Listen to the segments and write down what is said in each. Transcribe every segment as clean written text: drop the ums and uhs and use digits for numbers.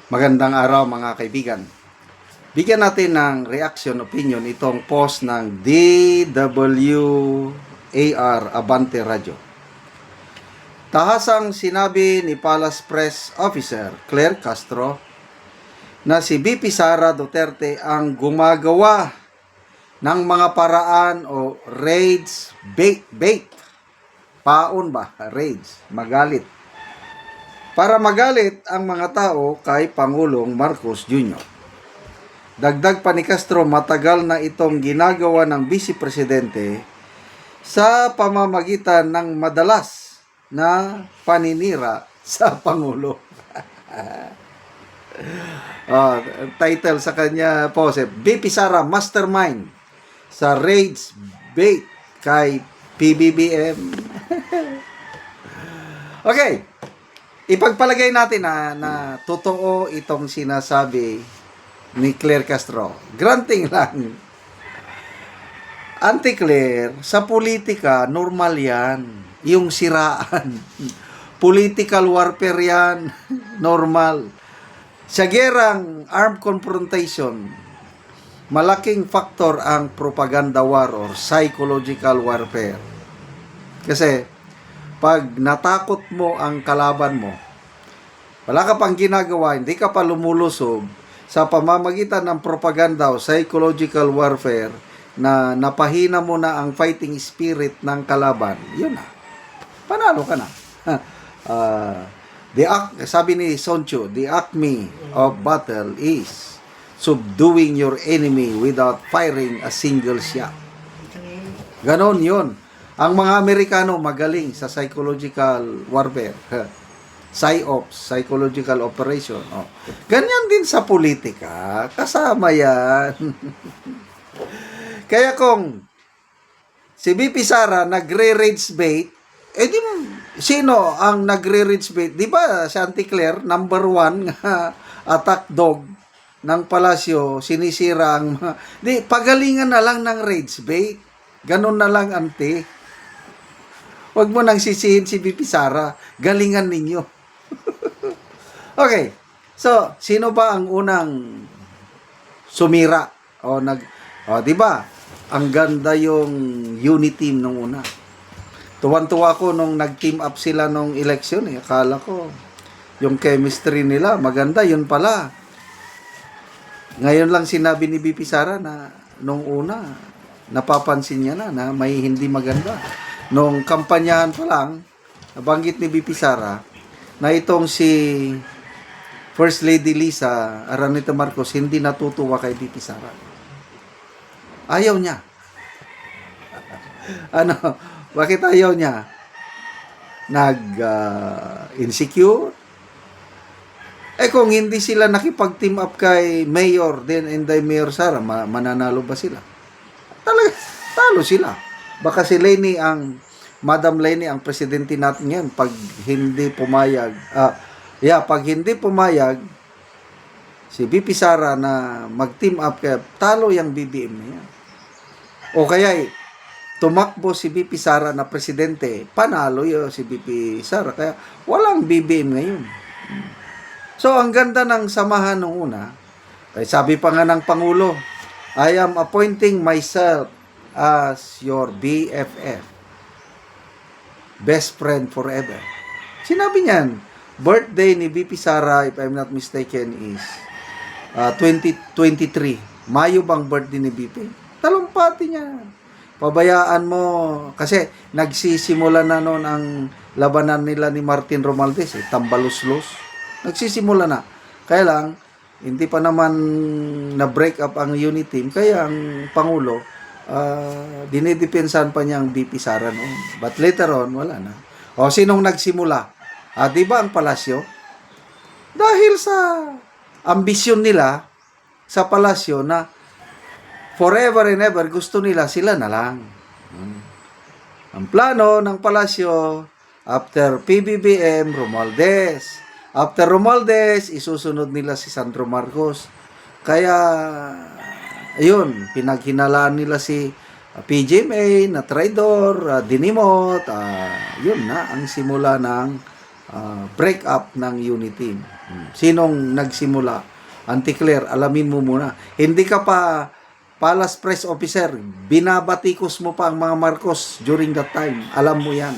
Magandang araw mga kaibigan. Bigyan natin ng reaction, opinion itong post ng DWAR Abante Radio. Tahasang sinabi ni Palace Press Officer Claire Castro na si VP Sara Duterte ang gumagawa ng mga paraan o raids bait. Paon ba? Raids. Magalit. Para magalit ang mga tao kay Pangulong Marcos Jr. Dagdag pa ni Castro, matagal na itong ginagawa ng Vice Presidente sa pamamagitan ng madalas na paninira sa Pangulo. Title sa kanya po, VP Sara Mastermind sa raids bait kay PBBM. Okay. Ipagpalagay natin na totoo itong sinasabi ni Claire Castro. Granting lang. Auntie Claire, sa politika, normal yan. Yung siraan. Political warfare yan. Normal. Sa gerang armed confrontation, malaking factor ang propaganda war or psychological warfare. Kasi, pag natakot mo ang kalaban mo, wala ka pang ginagawa, hindi ka pa lumulusog sa pamamagitan ng propaganda o psychological warfare na napahina mo na ang fighting spirit ng kalaban, yun na. Panalo ka na. Sabi ni Sun Tzu, the acme of battle is subduing your enemy without firing a single shot. Ganon yun. Ang mga Amerikano magaling sa psychological warfare. PsyOps, psychological operation. Ganyan din sa politika. Kasama yan. Kaya kung si VP Sara nagre-rage bait, di sino ang nagre-rage bait? Di ba si Auntie Claire, number 1 attack dog ng palasyo, sinisira ang di, pagalingan na lang ng rage bait. Ganon na lang, Auntie. Huwag mo nang sisihin si VP Sara. Galingan ninyo. Okay. So, sino ba ang unang sumira? Di ba? Ang ganda yung unity team nung una. Tuwan-tuwa ko nung nag-team up sila nung election. Akala ko, yung chemistry nila, maganda. Yun pala. Ngayon lang sinabi ni VP Sara na nung una, napapansin niya na may hindi maganda. Nung kampanyahan pa lang, nabanggit ni VP Sara na itong si First Lady Lisa Araneta Marcos hindi natutuwa kay VP Sara. Ayaw niya. Bakit ayaw niya? Insecure? Kung hindi sila nakipag-team up kay Mayor then Inday Mayor Sara, mananalo ba sila? Talaga, talo sila. Baka si Madam Leni ang presidente natin yan pag hindi pumayag. Pag hindi pumayag si VP Sara na mag-team up kaya talo yung BBM na yan. O kaya tumakbo si VP Sara na presidente, panalo yun si VP Sara. Kaya walang BBM ngayon. So ang ganda ng samahan nung una. Kaya sabi pa nga ng Pangulo, I am appointing myself as your BFF, best friend forever. Sinabi niyan, birthday ni VP Sara, if I'm not mistaken, is 2023. Mayo bang birthday ni VP? Talumpati niya. Pabayaan mo, kasi nagsisimula na noon ang labanan nila ni Martin Romualdez, tambaluslos. Nagsisimula na. Kaya lang, hindi pa naman na-break up ang unit team, kaya ang Pangulo, dinidepensahan pa niya ang VP Sara noon. But later on, wala na. O, sinong nagsimula? Di ba ang palasyo? Dahil sa ambisyon nila sa palasyo na forever and ever gusto nila sila na lang. Ang plano ng palasyo, after PBBM, Romualdez. After Romualdez, isusunod nila si Sandro Marcos. Kaya ayun, pinaghinalaan nila si PGMA na traidor, dinimot, yun na ang simula ng break up ng unity. Sinong nagsimula? Anti-Claire, alamin mo muna. Hindi ka pa Palace Press Officer, binabatikos mo pa ang mga Marcos during that time. Alam mo yan.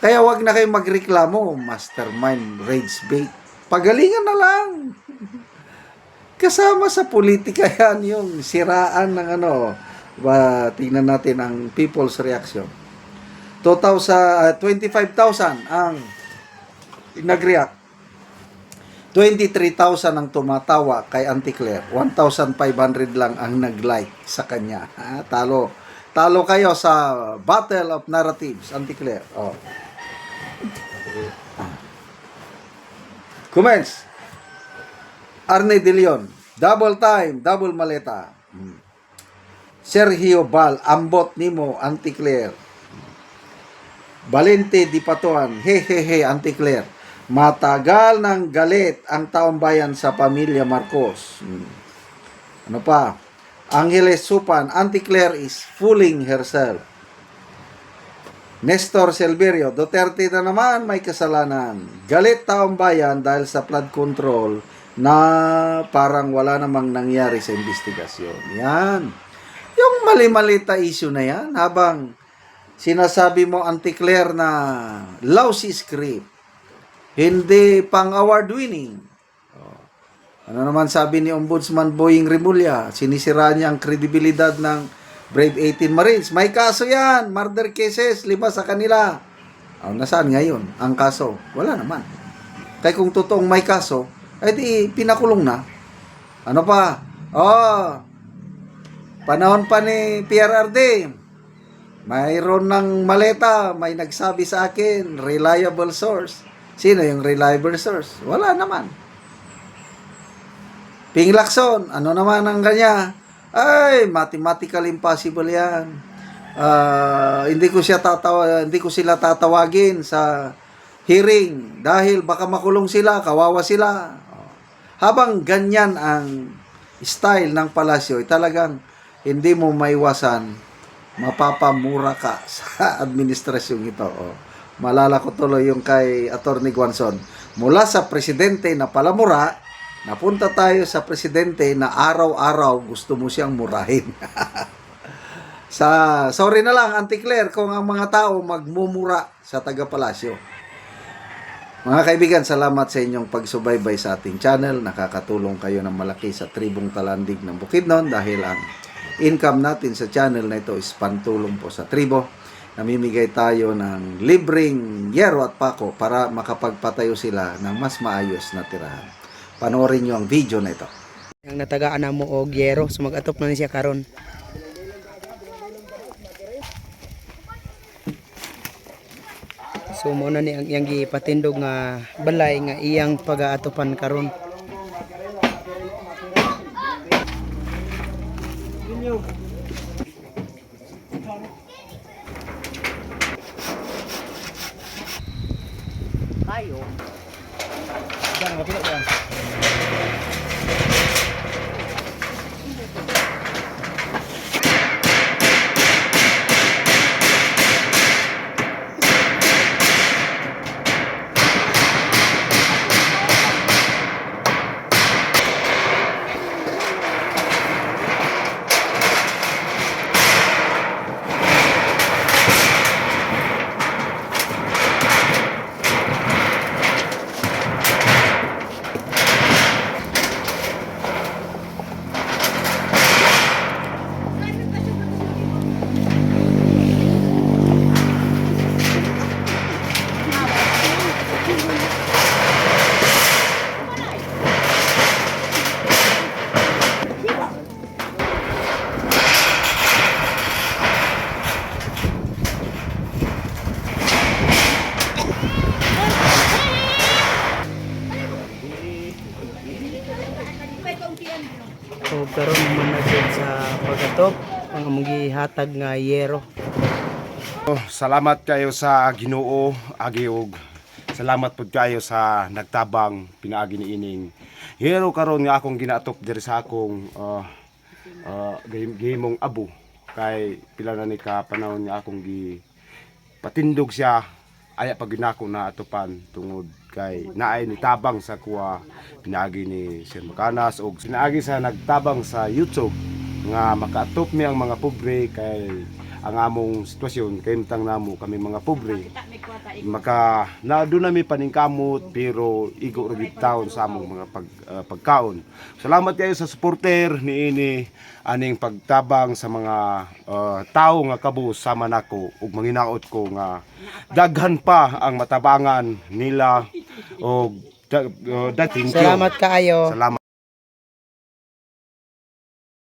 Kaya wag na kayo magreklamo, mastermind, rage bait. Pagalingan na lang. Kasama sa politika yan yung siraan ng tingnan natin ang people's reaction. 25,000 ang nag-react. 23,000 ang tumatawa kay Anti-Claire. 1,500 lang ang nag-like sa kanya. Talo. Talo kayo sa Battle of Narratives, Anti-Claire. Comments. Arne De Leon. Double time, double maleta. Sergio Bal. Ambot nimo, Anti-Claire. Valente Di Patuan. Hehehe, Anti-Claire. Matagal ng galit ang taong bayan sa pamilya Marcos. Ano pa? Angeles Supan, Anti-Claire is fooling herself. Nestor Silverio, Duterte na naman may kasalanan. Galit taong bayan dahil sa flood control na parang wala namang nangyari sa investigasyon. Yan. Yung mali-malita issue na yan, habang sinasabi mo, Anti-Claire, na lousy script, hindi pang award winning. Ano naman sabi ni Ombudsman Boying Rimulya? Sinisira niya ang kredibilidad ng Brave 18 Marines. May kaso yan. Murder cases. 5 sa kanila. Nasaan ngayon ang kaso? Wala naman. Kaya kung totoong may kaso, ay di pinakulong na. Ano pa? Panahon pa ni PRRD. Mayroon ng maleta. May nagsabi sa akin, reliable source. Sino yung reliable source? Wala naman. Ping Lacson, ano naman ang kanya? Ay, mathematical impossible yan. Hindi ko sila tatawagin sa hearing dahil baka makulong sila, kawawa sila. Habang ganyan ang style ng palasyo, talagang hindi mo maiwasan, mapapamura ka sa administrasyong ito. Malala ko tuloy yung kay Atty. Guanzon. Mula sa presidente na palamura, napunta tayo sa presidente na araw-araw gusto mo siyang murahin. Sorry na lang, Anti-Claire, kung ang mga tao magmumura sa taga-palasyo. Mga kaibigan, salamat sa inyong pagsubaybay sa ating channel. Nakakatulong kayo ng malaki sa tribong Talandig ng Bukidnon dahil ang income natin sa channel na ito is pantulong po sa tribo. Namimigay tayo ng libreng yero at pako para makapagpatayo sila ng mas maayos na tirahan. Panoorin nyo ang video na ito. Ang natagaan na mo og yero, so mag-atop na siya karon. So mo na ni ang iyang gipatindog nga balay nga iyang pag-aatopan karon. Ayo. Jangan mapilok yan. So karon naman na siya sa pag-atop ang among gihatag nga yero. Salamat kayo sa Ginoo, agiog. Salamat pud kayo sa nagtabang pinaagi niining hero karon nga akong ginaatop diri sa akong gihimong abo kay pila na ni ka panahon nga akong patindog siya aya pag ginako na atupan tungod kay naay nitabang sa kuha pinaagi ni Sir Makanas og pinaagi sa nagtabang sa YouTube nga makaatop mi ang mga pobre kay ang among sitwasyon kay mutang namo kami mga pobre maka na doon nami paningkamot pero igo ra gid taon sa among mga pagkaon. Salamat kayo sa supporter niini aning pagtabang sa mga tao nga kabus sama nako ug manginaot ko nga daghan pa ang matabangan nila og dating Salamat kaayo. Salamat.